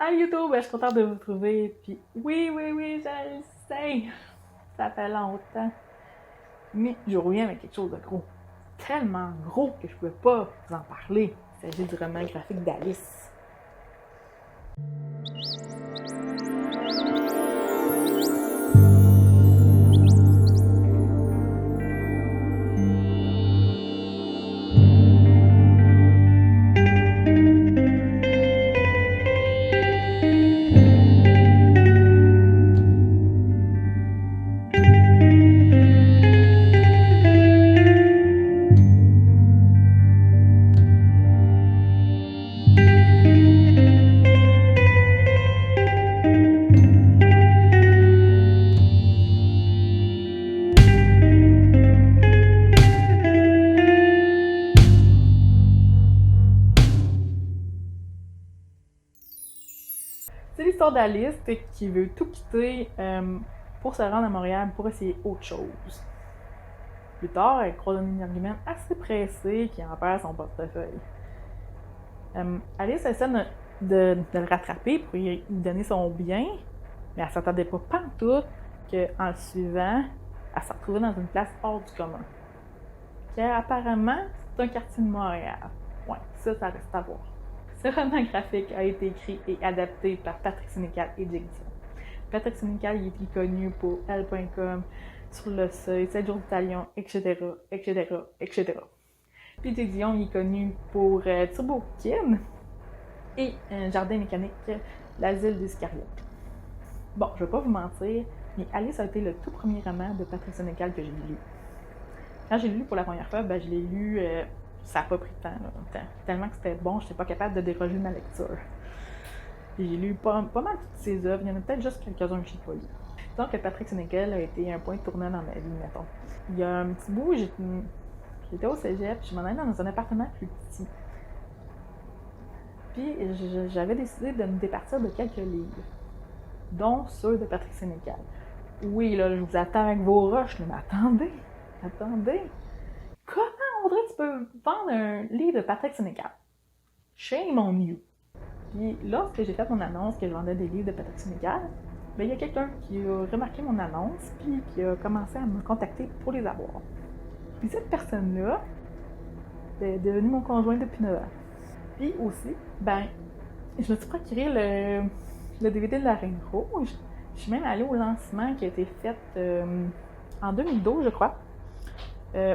Ah YouTube, je suis contente de vous retrouver. Puis oui, je le sais. Ça fait longtemps. Mais je reviens avec quelque chose de gros. Tellement gros que je ne pouvais pas vous en parler. Il s'agit du roman graphique d'Alice. C'est l'histoire d'Alice qui veut tout quitter pour se rendre à Montréal pour essayer autre chose. Plus tard, elle croise un argument assez pressé qui en perd son portefeuille. Alice essaie de le rattraper pour lui donner son bien, mais elle s'attendait pas pantoute qu'en le suivant, elle se retrouvait dans une place hors du commun. Apparemment, c'est un quartier de Montréal. Ouais, ça reste à voir. Ce roman graphique a été écrit et adapté par Patrick Sénécal et Jake Dion. Patrick Sénécal il est connu pour Elle.com, Sur le Seuil, 7 jours d'Italion, etc., etc. Puis Jake Dion il est connu pour Turbo Kid et Jardin mécanique, L'Asile des Iscariotes. Bon, je vais pas vous mentir, mais Alice a été le tout premier roman de Patrick Sénécal que j'ai lu. Quand j'ai lu pour la première fois, je l'ai lu, ça n'a pas pris de temps. Tellement que c'était bon, je n'étais pas capable de déroger de ma lecture. Et j'ai lu pas mal toutes ses œuvres, il y en a peut-être juste quelques-uns que je n'ai pas lu. Donc Patrick Sénécal a été un point tournant dans ma vie, mettons. Il y a un petit bout, j'étais au cégep, je m'en allais dans un appartement plus petit. Puis j'avais décidé de me départir de quelques livres, dont ceux de Patrick Sénécal. Oui, là, je vous attends avec vos roches, mais attendez. Comment, Audrey, tu peux vendre un livre de Patrick Sénécal? Shame on you. Puis lorsque j'ai fait mon annonce que je vendais des livres de Patrick Sénécal, il y a quelqu'un qui a remarqué mon annonce puis qui a commencé à me contacter pour les avoir. Puis cette personne-là est devenue mon conjoint depuis 9 ans. Puis aussi, je me suis procuré le DVD de La Reine Rouge. Je suis même allée au lancement qui a été fait en 2012, je crois,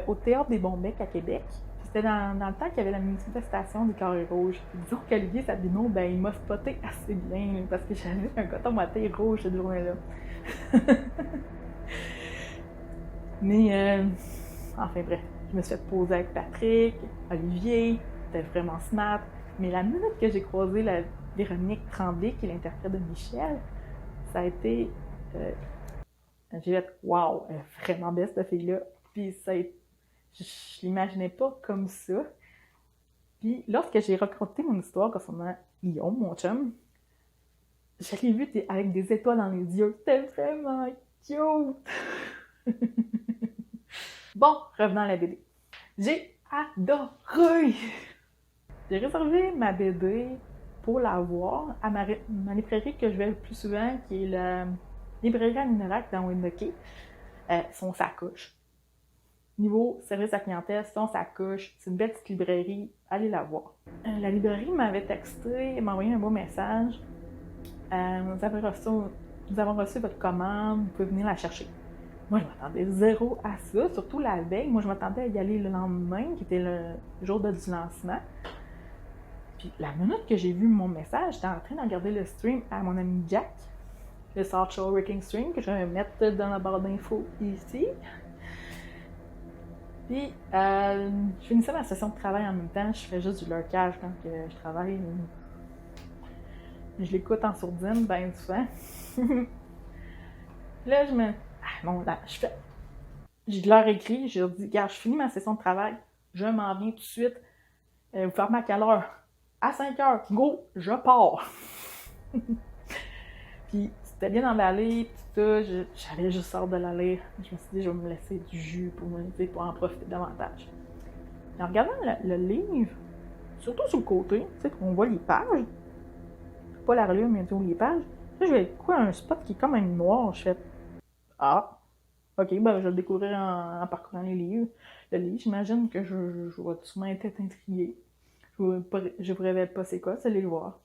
au Théâtre des Bons-Becs à Québec. Puis c'était dans le temps qu'il y avait la manifestation des Carrés Rouges. Puis disons qu'Olivier Sabino, il m'a spoté assez bien parce que j'avais un coton maté rouge cette journée-là. Mais, enfin bref, je me suis fait poser avec Patrick, Olivier, c'était vraiment smart. Mais la minute que j'ai croisé la Véronique Tremblay, qui est l'interprète de Michel, ça a été... j'ai fait « Wow, elle est vraiment belle cette fille-là ». Puis ça a été, je l'imaginais pas comme ça. Puis lorsque j'ai raconté mon histoire concernant Guillaume, mon chum, je l'ai vu avec des étoiles dans les yeux. C'était vraiment cute! Bon, revenons à la BD. J'ai adoré! J'ai réservé ma BD pour la voir à ma librairie que je vais le plus souvent, qui est la librairie à Minerac dans Wendake. Son sacoche. Niveau service à clientèle, son sacoche, c'est une belle petite librairie, allez la voir. La librairie m'avait texté, m'a envoyé un beau message. Nous avons reçu votre commande, vous pouvez venir la chercher. Moi, je m'attendais zéro à ça, surtout la veille. Moi, je m'attendais à y aller le lendemain, qui était le jour du lancement. Puis la minute que j'ai vu mon message, j'étais en train de regarder le stream à mon ami Jack, le South Shore Wrecking Stream, que je vais mettre dans la barre d'infos ici. Puis, je finissais ma session de travail en même temps. Je fais juste du lurkage quand je travaille. Je l'écoute en sourdine, bien souvent. Là, je leur écris, je leur dis, regarde, je finis ma session de travail, je m'en viens tout de suite. Vous fermez à quelle heure? À 5 heures, go, je pars. Puis, c'était bien emballé, puis tout ça, j'avais juste hâte de la lire. Je me suis dit, je vais me laisser du jus pour en profiter davantage. En regardant le livre, surtout sur le côté, tu sais, on voit les pages, pas la relure, mais il ouvre les pages. Là, je vais quoi, un spot qui est quand même noir. Je fais ah, ok, ben je vais le découvrir en parcourant les livres. Le livre, j'imagine que je vais sûrement être intriguée. Je vous révèle pas c'est quoi, c'est aller le voir.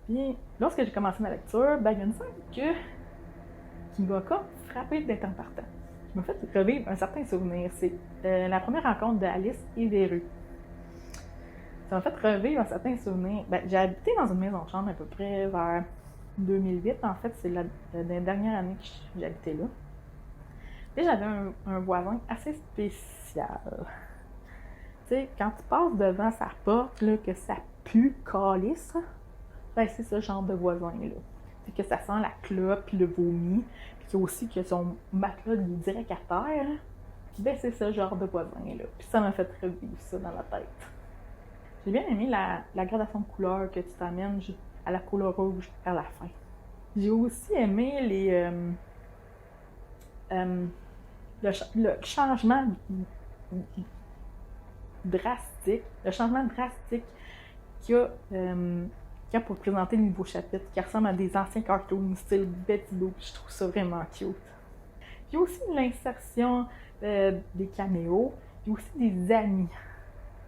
Puis, lorsque j'ai commencé ma lecture, ben, il y a une scène qui m'a comme frappé d'être en partant. Qui m'a fait revivre un certain souvenir. C'est la première rencontre d'Alice et Véru. Ça m'a fait revivre un certain souvenir. Ben, j'ai habité dans une maison de chambre à peu près vers 2008. En fait, c'est la dernière année que j'habitais là. Puis j'avais un voisin assez spécial. Tu sais, quand tu passes devant sa porte, là, que ça pue calisse, ben c'est ce genre de voisin-là. C'est que ça sent la clope puis le vomi, puis aussi que son matelas il est direct à terre. Ben c'est ce genre de voisin-là. Puis ça m'a fait revivre ça dans la tête. J'ai bien aimé la gradation de couleurs que tu t'amènes à la couleur rouge vers la fin. J'ai aussi aimé le changement drastique, qu'il y a pour présenter le nouveau chapitre, qui ressemble à des anciens cartoons style Betty Boop. Je trouve ça vraiment cute. Il y a aussi l'insertion des caméos, il y a aussi des amis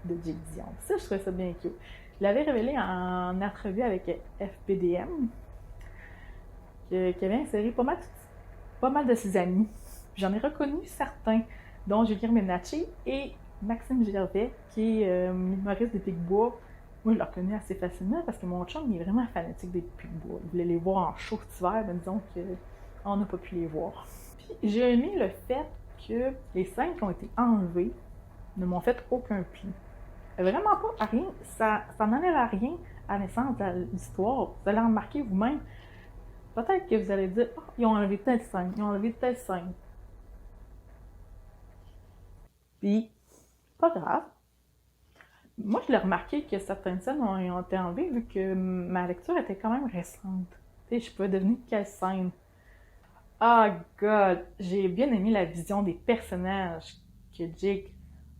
de Jake Dion. Ça, je trouvais ça bien cute. Je l'avais révélé en entrevue avec FPDM, qui avait inséré pas mal de ses amis. J'en ai reconnu certains, dont Julien Menaché et Maxime Gervais, qui est humoriste des Picbois. Moi, je le reconnais assez facilement parce que mon chum, il est vraiment fanatique des Picbois. Il voulait les voir en show cet hiver, mais disons qu'on n'a pas pu les voir. Puis, j'ai aimé le fait que les scènes qui ont été enlevées ne m'ont fait aucun pli. Vraiment pas à rien. Ça n'enlève à rien à l'essence de l'histoire. Vous allez en remarquer vous-même. Peut-être que vous allez dire « Oh, ils ont enlevé telle scène, ils ont enlevé telle scène. » Puis, pas grave. Moi, je l'ai remarqué que certaines scènes ont été enlevées vu que ma lecture était quand même récente. Tu sais, je pouvais deviner quelle scène. Oh God! J'ai bien aimé la vision des personnages que Jake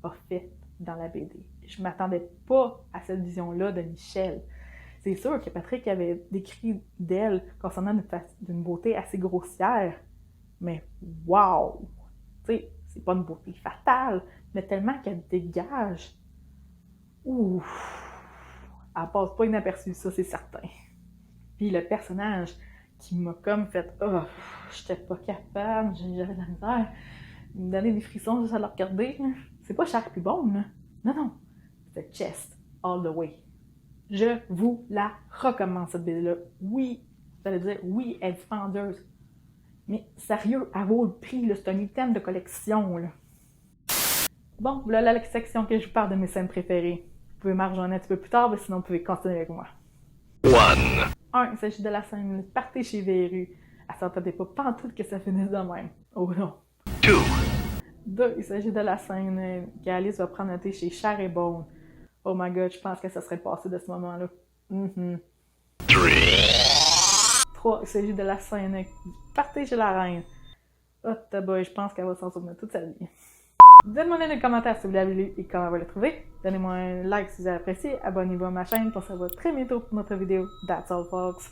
a fait dans la BD. Je m'attendais pas à cette vision-là de Michel. C'est sûr que Patrick avait décrit d'elle concernant d'une beauté assez grossière, mais wow! Tu sais, c'est pas une beauté fatale, mais tellement qu'elle dégage. Ouf! Elle passe pas inaperçue, ça c'est certain. Puis le personnage qui m'a comme fait « Oh, j'étais pas capable, j'avais de la misère. » Il me donnait des frissons juste à le regarder. C'est pas Charles plus bon, là. Non. C'est Chest all the way. Je vous la recommande, cette BD-là. Oui, vous allez dire, oui, elle est dispendieuse. Mais sérieux, elle vaut le prix, là. C'est un item de collection, là. Bon, voilà la section que je vous parle de mes scènes préférées. Vous pouvez me rejoindre un petit peu plus tard, mais sinon vous pouvez continuer avec moi. 1. Il s'agit de la scène « Partez chez Véru ». Elle s'entendait pas pantoute que ça finisse de même. Oh non. 2. Il s'agit de la scène qu'Alice va prendre un thé chez Cher et Bone. Oh my god, je pense que ça serait passé de ce moment-là. 3. Il s'agit de la scène « Partez chez la reine ». Oh boy, je pense qu'elle va s'en souvenir toute sa vie. Dites-moi dans les commentaires si vous l'avez lu et comment vous l'avez trouvé. Donnez-moi un like si vous avez apprécié. Abonnez-vous à ma chaîne pour savoir très bientôt pour notre vidéo. That's all, folks.